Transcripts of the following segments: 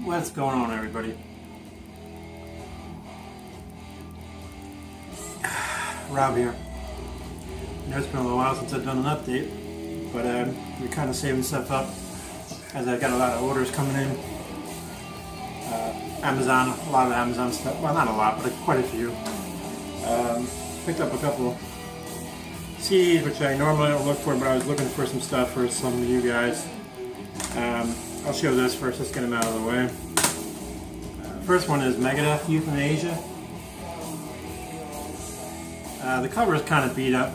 What's going on, everybody? Rob here. I know it's been a little while since I've done an update, but we're kind of saving stuff up as I've got a lot of orders coming in. Amazon, a lot of Amazon stuff. Well, not a lot, but quite a few. Picked up a couple CDs, which I normally don't look for, but I was looking for some stuff for some of you guys. I'll show this first, let's get them out of the way. First one is Megadeth Euthanasia. The cover is kind of beat up.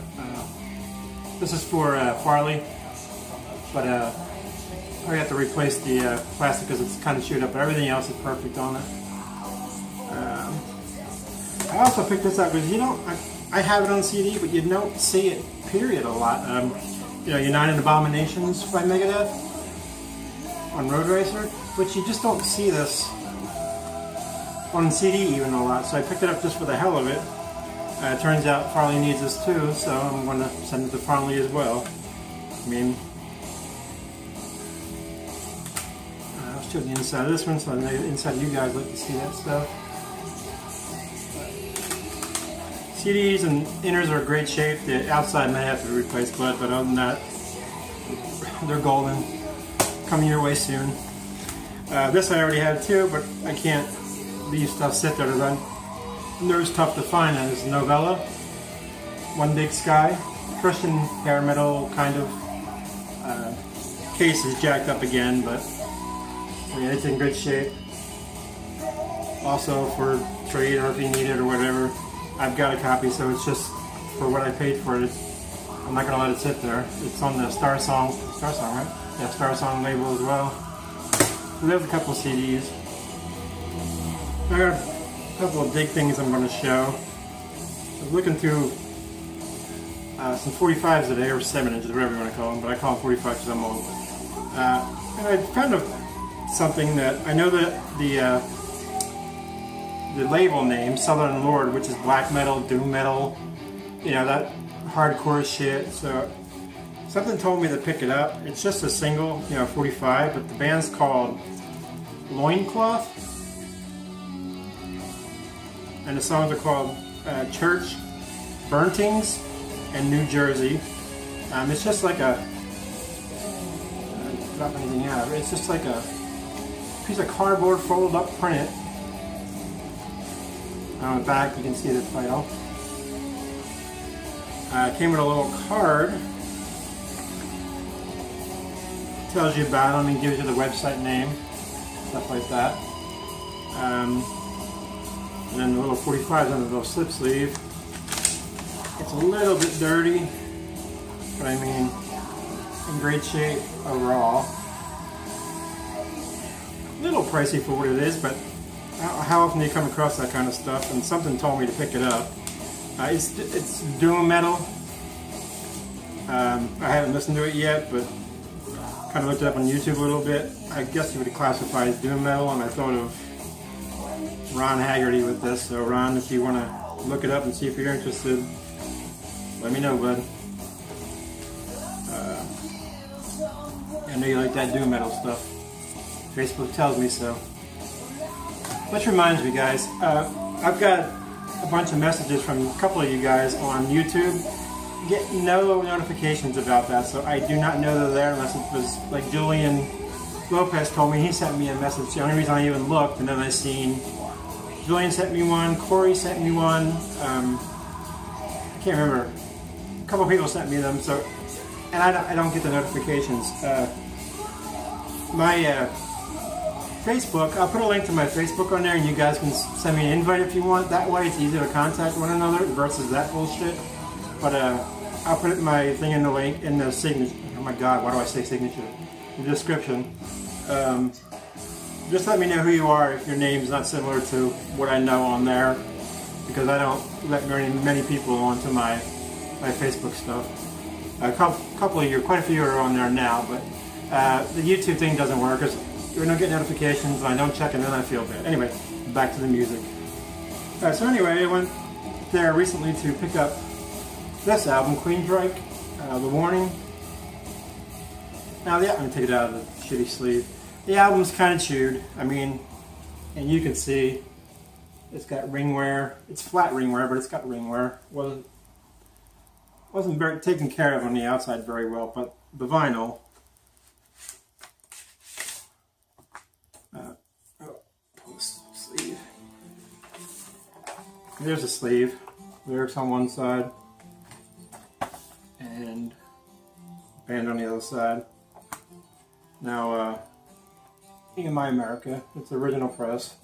This is for Farley, but I have to replace the plastic because it's kind of chewed up, but everything else is perfect on it. I also picked this up because I have it on CD, but you don't see it, period, a lot. United Abominations by Megadeth on Road Racer, which you just don't see this on CD even a lot, so I picked it up just for the hell of it. It turns out Farley needs this too, so I'm going to send it to Farley as well. I mean, I'll show the inside of this one, so the inside you guys like to see that stuff. CDs and inners are in great shape. The outside may have to be replaced, but other than that, they're golden. Coming your way soon. This I already had too, but I can't leave stuff sit there because I know it's tough to find. And it's Novella, One Big Sky, Christian hair metal kind of. Case is jacked up again, but yeah, it's in good shape. Also for trade or if you need it or whatever, I've got a copy, so it's just for what I paid for it. I'm not going to let it sit there. It's on the Star Song, right? Yeah, Star Song label as well. So there's a couple of CDs. I got a couple of big things I'm going to show. I was looking through some 45s today, or 7-inches, whatever you want to call them, but I call them 45 because I'm old. And I found something that I know that the label name, Southern Lord, which is black metal, doom metal, that hardcore shit. So something told me to pick it up. It's just a single, 45, but the band's called Loincloth. And the songs are called Church, Burntings, and New Jersey. It's just like a, drop anything out of it. It's just like a piece of cardboard folded up print. On the back you can see the title. It came with a little card. Tells you about them and gives you the website name, stuff like that. And then the little 45 is on the little slip sleeve. It's a little bit dirty, but I mean, in great shape overall. A little pricey for what it is, but how often do you come across that kind of stuff? And something told me to pick it up. It's doom metal. I haven't listened to it yet, but kind of looked it up on YouTube a little bit. I guess you would classify as doom metal, and I thought of Ron Haggerty with this. So Ron, if you want to look it up and see if you're interested, let me know, bud. I know you like that doom metal stuff. Facebook tells me so. Which reminds me, guys, I've got a bunch of messages from a couple of you guys on YouTube. Get no notifications about that, so I do not know they're there unless it was like Julian Lopez told me. He sent me a message. The only reason I even looked, and then I seen Julian sent me one, Corey sent me one. I can't remember. A couple of people sent me them, so and I don't get the notifications. My Facebook, I'll put a link to my Facebook on there, and you guys can send me an invite if you want. That way it's easier to contact one another versus that bullshit. But I'll put my thing in the link, in the signature. Oh my god, why do I say signature? The description. Just let me know who you are if your name's not similar to what I know on there, because I don't let many people onto my Facebook stuff. A couple of you, quite a few are on there now, but the YouTube thing doesn't work because we don't get notifications, and I don't check, and then I feel bad. Anyway, back to the music. So anyway, I went there recently to pick up this album, Queensryche, The Warning. Now, yeah, I'm going to take it out of the shitty sleeve. The album's kind of chewed. I mean, and you can see it's got ring wear. It's flat ring wear, but it's got ring wear. Wasn't very taken care of on the outside very well, but the vinyl. Sleeve. There's a sleeve. Lyrics on one side, and band on the other side. Now, in my America, it's the original press.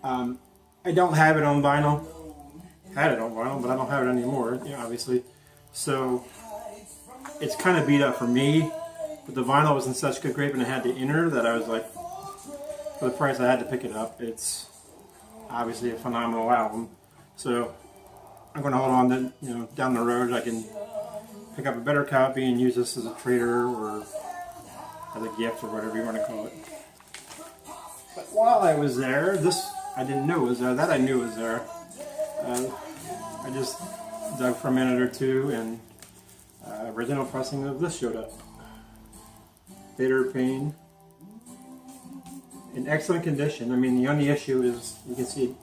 I don't have it on vinyl. Had it on vinyl, but I don't have it anymore, you know, obviously. So it's kind of beat up for me, but the vinyl was in such good shape and it had the inner that I was like, for the price I had to pick it up. It's obviously a phenomenal album. So I'm going to hold on to, you know, down the road I can pick up a better copy and use this as a trader or as a gift or whatever you want to call it. But while I was there, this I didn't know was there. That I knew was there. I just dug for a minute or two, and original pressing of this showed up. Bitter Pain. In excellent condition. I mean, the only issue is you can see,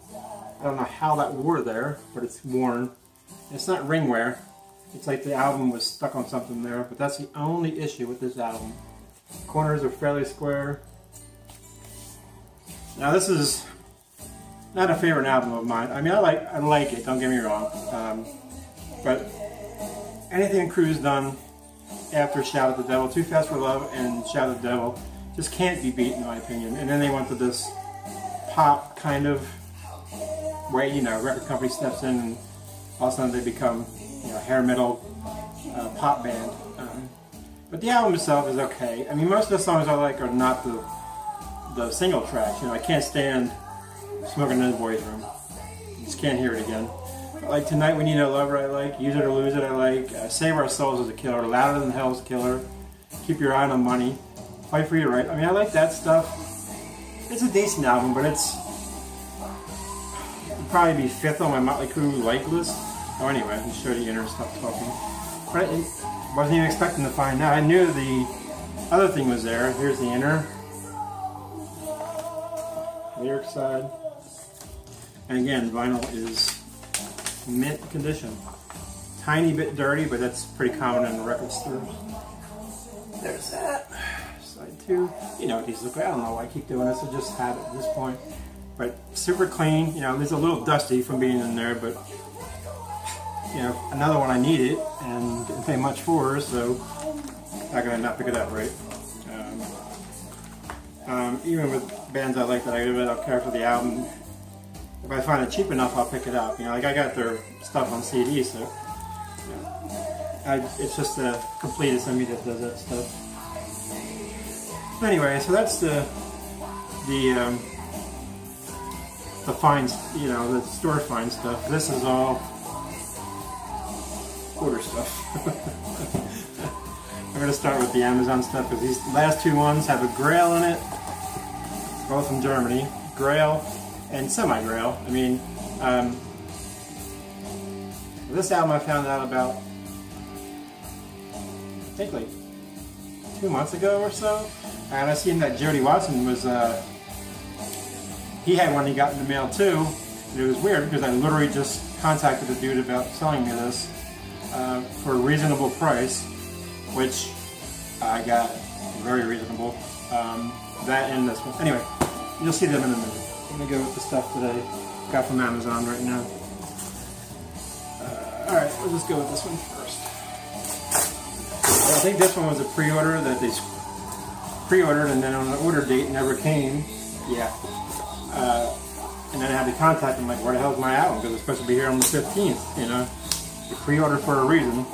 I don't know how that wore there, but it's worn. It's not ring wear. It's like the album was stuck on something there, but that's the only issue with this album. Corners are fairly square. Now this is not a favorite album of mine. I mean, I like it. Don't get me wrong. But anything Crew's done after Shout at the Devil, Too Fast for Love, and Shout at the Devil just can't be beat in my opinion. And then they went to this pop kind of way. You know, record company steps in, and all of a sudden they become, you know, hair metal pop band. But the album itself is okay. I mean, most of the songs I like are not the single tracks. You know, I can't stand Smoking in the Boys Room. Just can't hear it again. But like Tonight We Need a Lover, I like. Use It or Lose It, I like. Save Our Souls is a killer. Louder Than Hell is a killer. Keep Your Eye on the Money. Fight for Your Right. I mean, I like that stuff. It's a decent album, but it'd probably be 5th on my Motley Crue like list. Oh, anyway, I can show the inner stuff talking. But I wasn't even expecting to find that. I knew the other thing was there. Here's the inner. Lyric side. And again, vinyl is mint condition. Tiny bit dirty, but that's pretty common in the record store. There's that. Side 2. You know what these look like. I don't know why I keep doing this. I just have it at this point. But super clean. You know, it's a little dusty from being in there, but you know, another one I needed and didn't pay much for, so not gonna not pick it up, right? Even with bands I like that I really don't care for the album, if I find it cheap enough, I'll pick it up. You know, like I got their stuff on CD, so you know, it's just the completist in me that does that stuff. Anyway, so that's the fine, you know, the store fine stuff. This is all order stuff. I'm going to start with the Amazon stuff because these last two ones have a Grail in it, both from Germany. Grail and semi-Grail. I mean, this album I found out about, I think like 2 months ago or so, and I seen that Jody Watson was, he had one he got in the mail too, and it was weird because I literally just contacted the dude about selling me this for a reasonable price, which I got very reasonable. That and this one. Anyway, you'll see them in a minute. I'm going to go with the stuff that I got from Amazon right now. Alright, we'll just go with this one first. I think this one was a pre-order that they pre-ordered and then on the order date never came. Yeah. And then I had to contact them like, where the hell's my album? Because it's supposed to be here on the 15th, you know. You pre-order for a reason,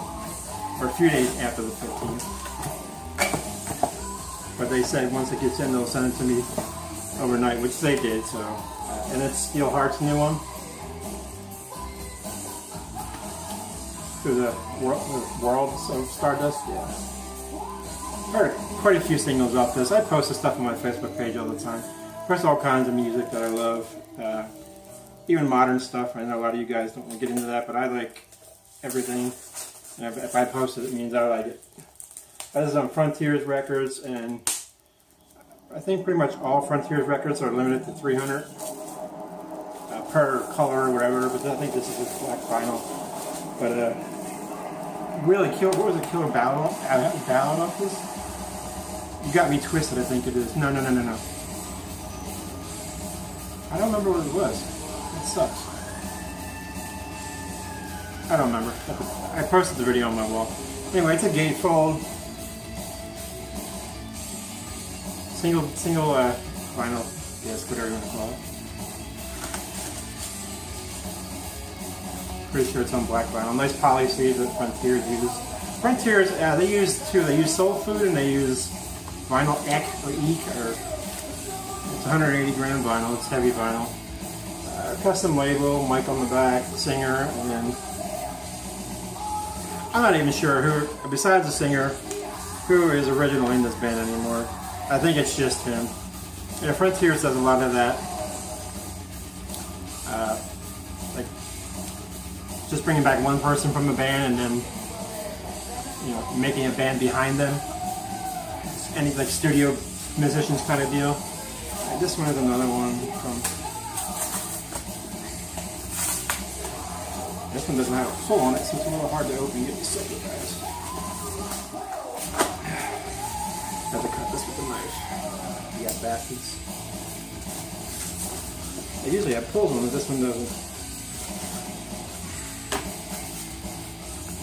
or a few days after the 15th. But they said once it gets in, they'll send it to me overnight, which they did. So, and it's Steel Heart's new one. Through the world of Stardust. Yeah. Heard quite a few singles off this. I post the stuff on my Facebook page all the time. Post all kinds of music that I love. Even modern stuff. I know a lot of you guys don't want to get into that, but I like everything. And if I post it, it means I like it. This is on Frontiers Records, and I think pretty much all Frontiers records are limited to 300 per color or whatever, but I think this is just black vinyl. But really killer, what was the killer ballad off this? You Got Me Twisted, I think it is. No. I don't remember what it was. It sucks. I don't remember. I posted the video on my wall. Anyway, it's a gatefold. Single vinyl disc, whatever you want to call it. Pretty sure it's on black vinyl. Nice poly sleeves that Frontiers uses. Frontiers, they use two. They use Soul Food and they use vinyl Ek or Eek, or it's 180 gram vinyl. It's heavy vinyl. Custom label, mic on the back, singer, and then I'm not even sure who, besides the singer, who is original in this band anymore. I think it's just him. Yeah, Frontiers does a lot of that. Like, just bringing back one person from a band and then, you know, making a band behind them. Any, like, studio musicians kind of deal. This one is another one from... This one doesn't have a hole on it, so it's a little hard to open. Get this open, guys. Have to cut this with a knife. You got bastards. I usually have pulls on it, this one doesn't.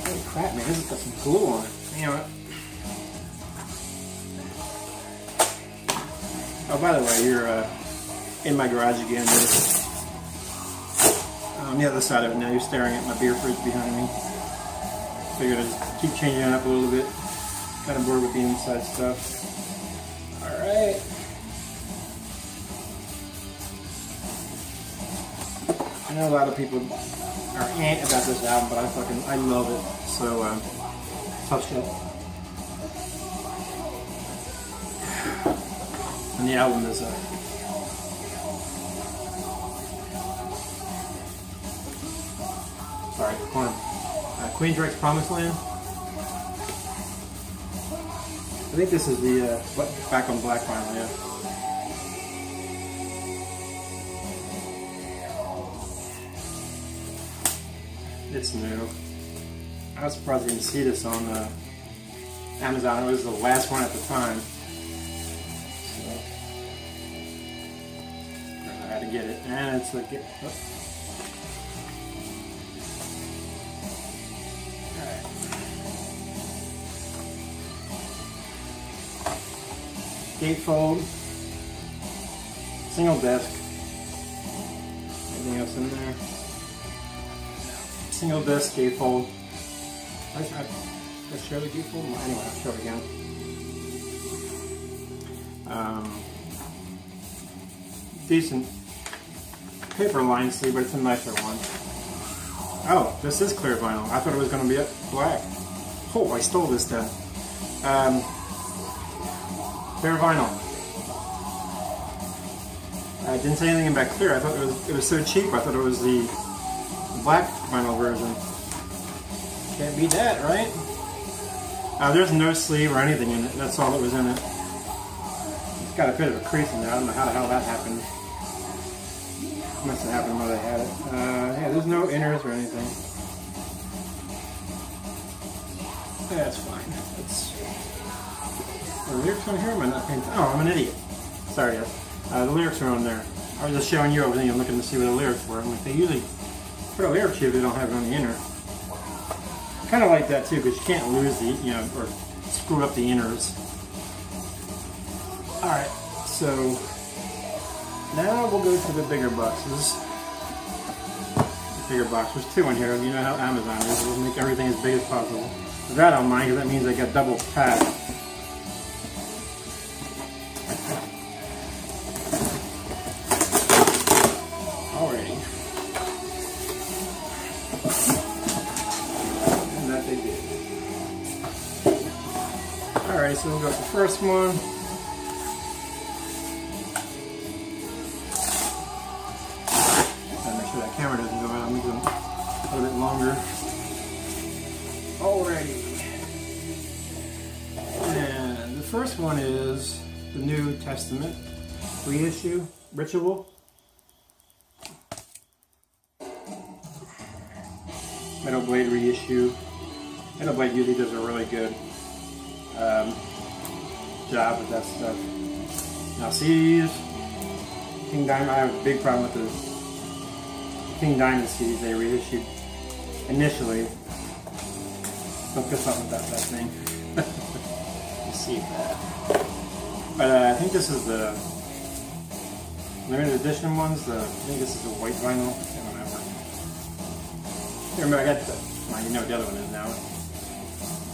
Holy crap, man, this has got some glue on it. You know what? Oh, by the way, you're in my garage again. On the other side of it now, you're staring at my beer fridge behind me. Figured I'd just keep changing it up a little bit. Kind of bored with the inside stuff. Alright. I know a lot of people are about this album, but I love it. So, tough shit. And the album is sorry, corn. Queen Drake's Promised Land. I think this is the back on black vinyl, yeah. It's new. I was surprised I didn't see this on Amazon. It was the last one at the time. So I had to get it. And it's like gatefold, single disc, anything else in there? Single disc, gatefold. Let's show the gatefold? Anyway, I'll show it again. Decent paper line sleeve, but it's a nicer one. Oh, this is clear vinyl. I thought it was going to be black. Oh, I stole this then. Clear vinyl. I didn't say anything about clear. I thought it was so cheap. I thought it was the black vinyl version. Can't beat that, right? There's no sleeve or anything in it. That's all that was in it. It's got a bit of a crease in there. I don't know how the hell that happened. Must have happened while they had it. Yeah, there's no inners or anything. Yeah, that's fine. The lyrics on here? Am I not paying attention? Oh, I'm an idiot. Sorry, guys. The lyrics are on there. I was just showing you everything and looking to see what the lyrics were. I'm like, they usually put a lyric sheet if they don't have it on the inner. Kind of like that too, because you can't lose the, you know, or screw up the inners. Alright, so now we'll go to the bigger boxes. The bigger box. There's two in here. You know how Amazon is. We'll make everything as big as possible. But that I don't mind, because that means I got double pack. Alrighty. And that they did. Alright, so we'll go with the first one. That camera doesn't go out. I'm making them a little bit longer. Alrighty. And the first one is the New Testament reissue, Ritual. Metal Blade reissue. Metal Blade usually does a really good job with that stuff. Now C's, King Diamond, I have a big problem with the King Diamond C's they reissued initially. Don't piss off about that thing. You see that. But I think this is the limited edition ones. I think this is the white vinyl. I don't remember. I got the, well, you know what the other one is now.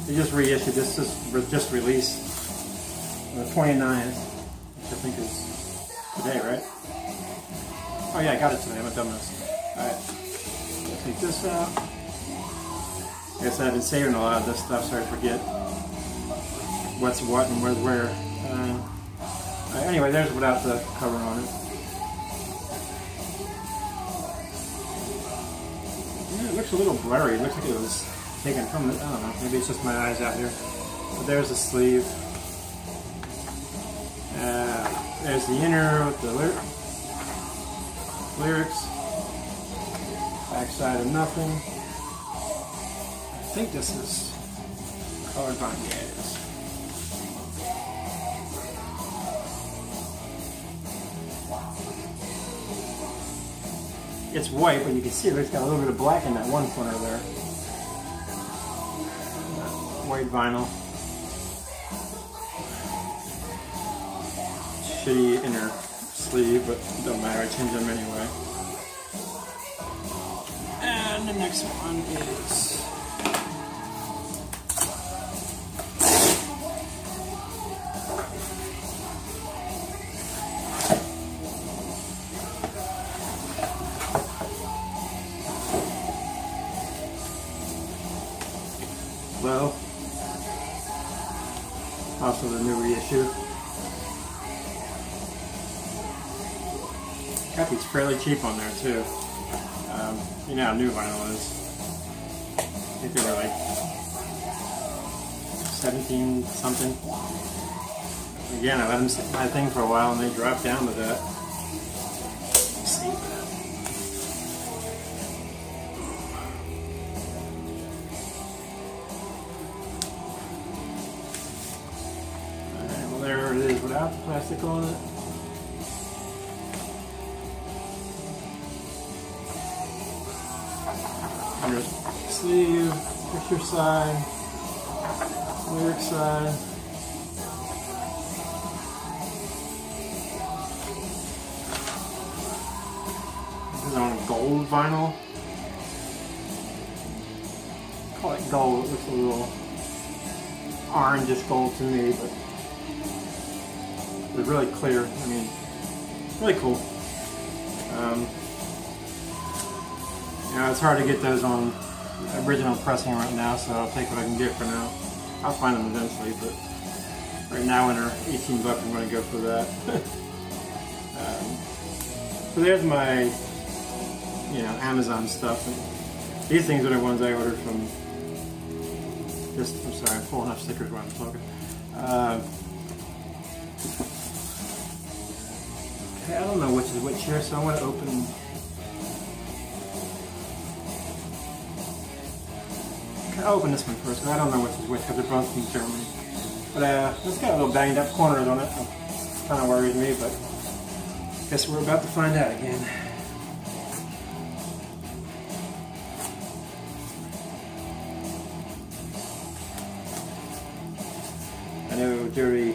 They just reissued this. Was just released on the 29th, which I think is today, right? Oh yeah, I got it today. I'm a dumbass. Alright. Take this out. I guess I've been saving a lot of this stuff so I forget what's what and where's where. Anyway, there's without the cover on it. Yeah, it looks a little blurry. It looks like it was taken from the, I don't know, maybe it's just my eyes out here. But there's the sleeve. There's the inner with the lyrics. Backside of nothing. I think this is colored bind. Yeah, it is. It's white, but you can see it's got a little bit of black in that one corner there. White vinyl. Shitty inner sleeve, but it don't matter, I change them anyway. And the next one is Well, also the new reissue. Got these fairly cheap on there too. You know how new vinyl is. I think they were like 17 something. Again, I let them sit in my thing for a while and they dropped down to that. Let's see that. There it is without the plastic on it. There's sleeve, picture side, lyric side. This is on gold vinyl. Call it gold, it looks a little orangish gold to me, but it's really clear. I mean, really cool. You know, it's hard to get those on original pressing right now, so I'll take what I can get for now. I'll find them eventually, but right now when they're 18 bucks, I'm going to go for that. So there's my, you know, Amazon stuff. And these things are the ones I ordered from. I'm sorry, I'm pulling up stickers while I'm talking. I don't know which is which here, so I want to open. I'll open this one first, because I don't know which is which, because they're both from Germany. But it's got a little banged up corners on it. Kind of worries me, but I guess we're about to find out again. I know Dirty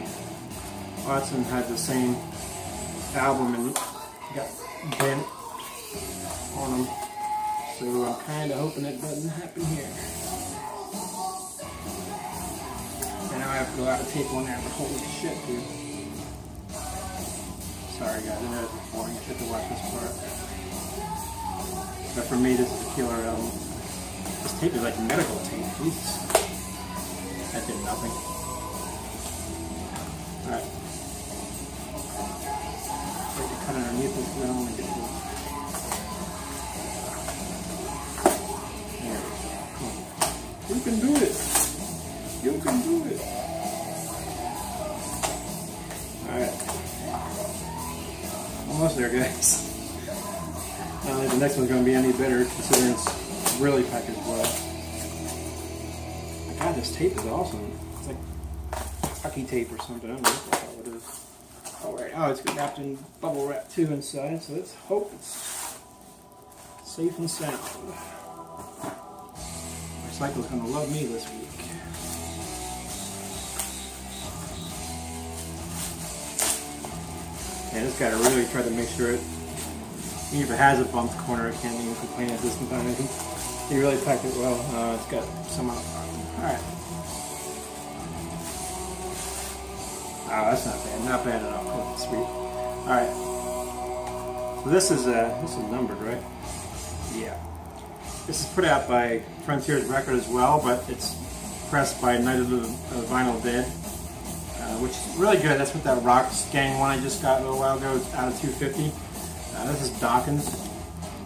Watson had the same album and got bent on them, so I'm kind of hoping it doesn't happen here. And now I have to go out and tape on there, but holy shit, dude. Sorry guys, I know it's boring shit to watch this part. But for me, this is a killer album. This tape is like medical tape, Jesus. That did nothing. Alright. Cut underneath this, I don't want to get to it. There we go. You can do it. You can do it. Alright, Almost there, guys. I don't think the next one's going to be any better considering it's really packaged well. God, this tape is awesome. It's like hockey tape or something. I don't know what the hell it is. Alright, oh, it's wrapped in bubble wrap too inside, so let's hope it's safe and sound. Recycle's going to love me this week. And this guy really tried to make sure it, even if it has a bumped corner, it can't even complain at this time. He really packed it well. It's got some out. Alright. Oh, that's not bad. Not bad at all. Oh, sweet. Alright. So this is numbered, right? Yeah. This is put out by Frontier's Record as well, but it's pressed by Night of the Vinyl Dead. Which is really good. That's what that Rocks Gang one I just got a little while ago. It's out of 250. This is Dawkins'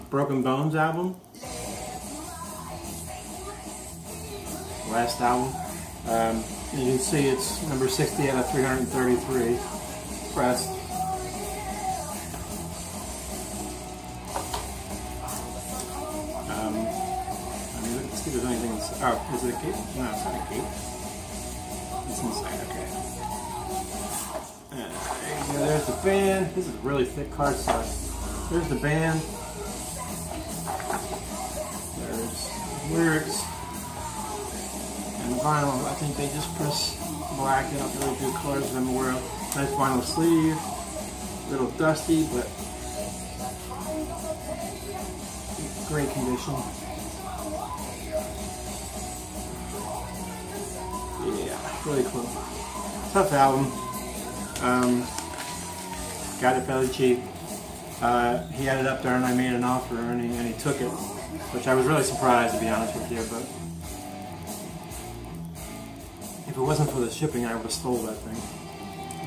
Broken Bones album. Last album. You can see it's number 60 out of 333 pressed. Let's see if there's anything inside. Oh, is it a gate? No, it's not a gate. It's inside, okay. There you go, there's the band. This is really thick cardstock. There's the band. There's lyrics. And the vinyl, I think they just press black. They don't really do colors that I'm aware of. Nice vinyl sleeve. A little dusty, but great condition. Yeah, really cool. Tough album. Got it fairly cheap. He had it up there and I made an offer and he took it, which I was really surprised, to be honest with you, but if it wasn't for the shipping I would have stole that thing.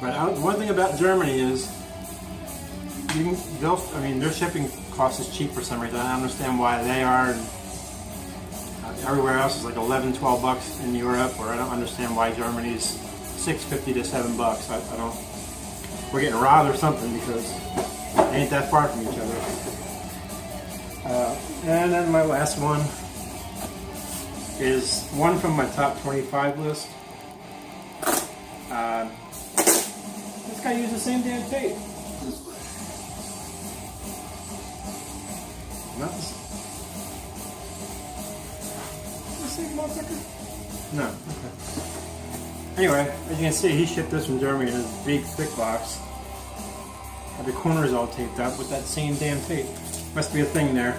But one thing about Germany is their shipping cost is cheap for some reason. I don't understand why they are. Everywhere else is like 11, 12 bucks in Europe, or I don't understand why Germany's $6.50 to $7. I don't. We're getting robbed or something because they ain't that far from each other. And then my last one is one from my top 25 list. This guy used the same damn tape. Not the same motherfucker? No. Okay. Anyway, as you can see, he shipped this from Germany in this big, thick box. And the corners all taped up with that same damn tape. Must be a thing there.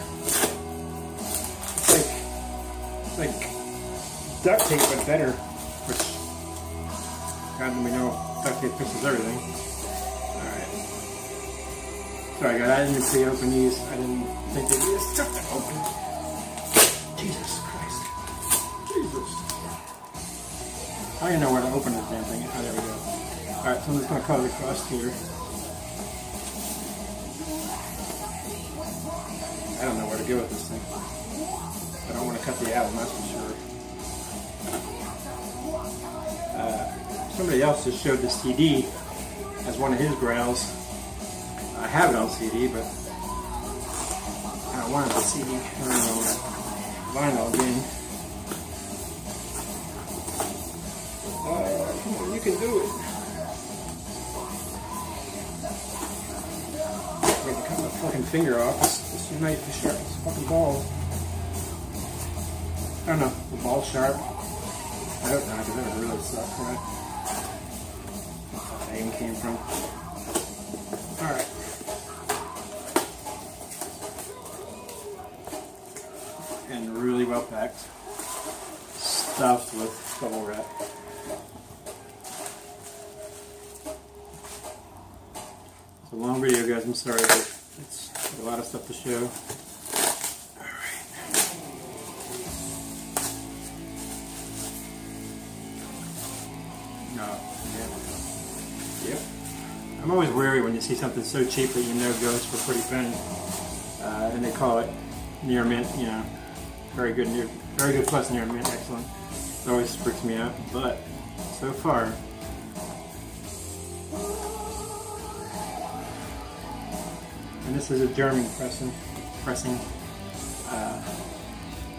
It's like duct tape, but better. Which, God, we know duct tape fixes everything. Alright. Sorry, guys, I didn't see open these. I didn't think they'd be stuff to open. Jesus Christ. Jesus. I don't even know where to open this damn thing. Oh, there we go. Alright, so I'm just going to cut it across here. I don't know where to go with this thing. I don't want to cut the album, that's for sure. Somebody else just showed the CD as one of his Grails. I have it on CD, but I don't want it on CD. I don't know. Vinyl again. Come on, you can do it. I'm going to cut my fucking finger off. This unite the sharp. This fucking ball. I don't know. The ball's sharp. I hope not, because that would really suck, right? That name came from. Alright. And really well packed. Stuffed with bubble wrap. It's a long video, guys. I'm sorry, but it's a lot of stuff to show. Alright. No. Yep. I'm always wary when you see something so cheap that you know goes for a pretty penny. And they call it near mint, you know. Very good plus near mint, excellent. It always freaks me out, but so far. And this is a German pressing.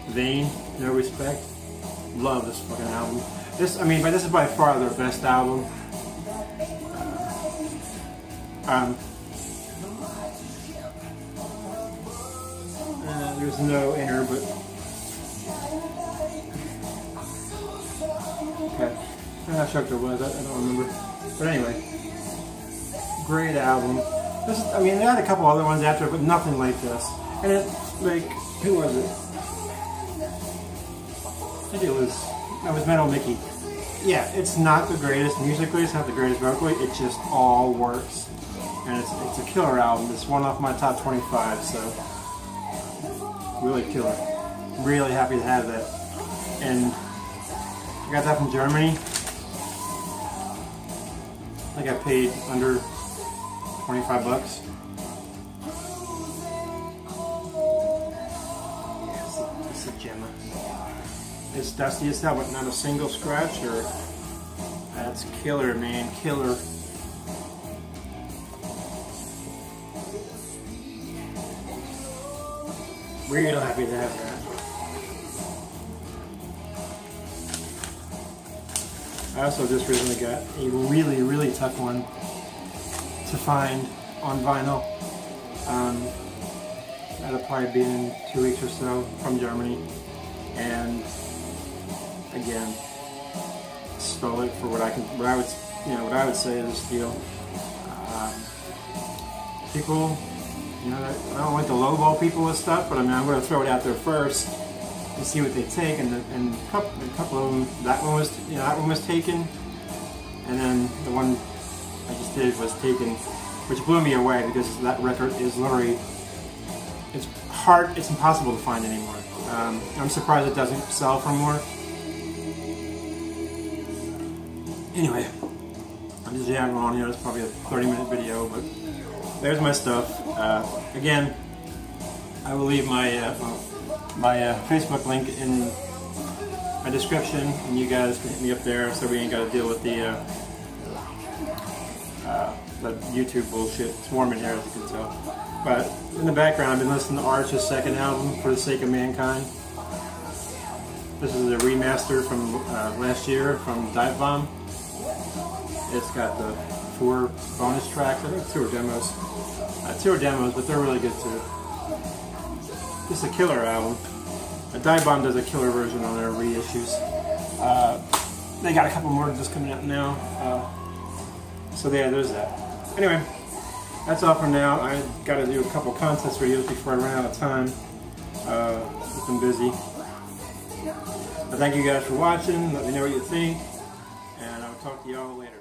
Vain, No Respect. Love this fucking album. This is by far their best album. There's no inner, but okay. I'm not sure if there was. I don't remember. But anyway, great album. This is, they had a couple other ones after, but nothing like this. And it, like, who was it? I think it was Metal Mickey. Yeah, it's not the greatest musically, it's not the greatest vocally, it just all works. And it's a killer album. It's one off my top 25, so really killer. Really happy to have that. And I got that from Germany. I think I paid under 25 bucks. It's a gem. It's dusty as hell, but not a single scratch, or that's killer, man, killer. Real happy to have that. I also just recently got a really, really tough one to find on vinyl. That'll probably be in 2 weeks or so, from Germany, and again, stole it for what I would say is a steal. People, I don't like to lowball people with stuff, but I'm going to throw it out there first and see what they take. And a couple of them, that one was taken, and then the one I just did was taken, which blew me away because that record is literally, it's impossible to find anymore. I'm surprised it doesn't sell for more. Anyway, I'm just yammering on here. It's probably a 30-minute video, but there's my stuff. Again, I will leave my Facebook link in my description, and you guys can hit me up there, so we ain't got to deal with the YouTube bullshit. It's warm in here, as you can tell. But in the background, I've been listening to Arch's second album, For the Sake of Mankind. This is a remaster from last year from Dive Bomb. It's got the 4 bonus tracks. I think 2 are demos. 2 are demos, but they're really good too. This is a killer album. Dive Bomb does a killer version on their reissues. They got a couple more just coming out now. So yeah, there's that. Anyway, that's all for now. I got to do a couple contest videos before I run out of time. I've been busy. But thank you guys for watching. Let me know what you think, and I'll talk to y'all later.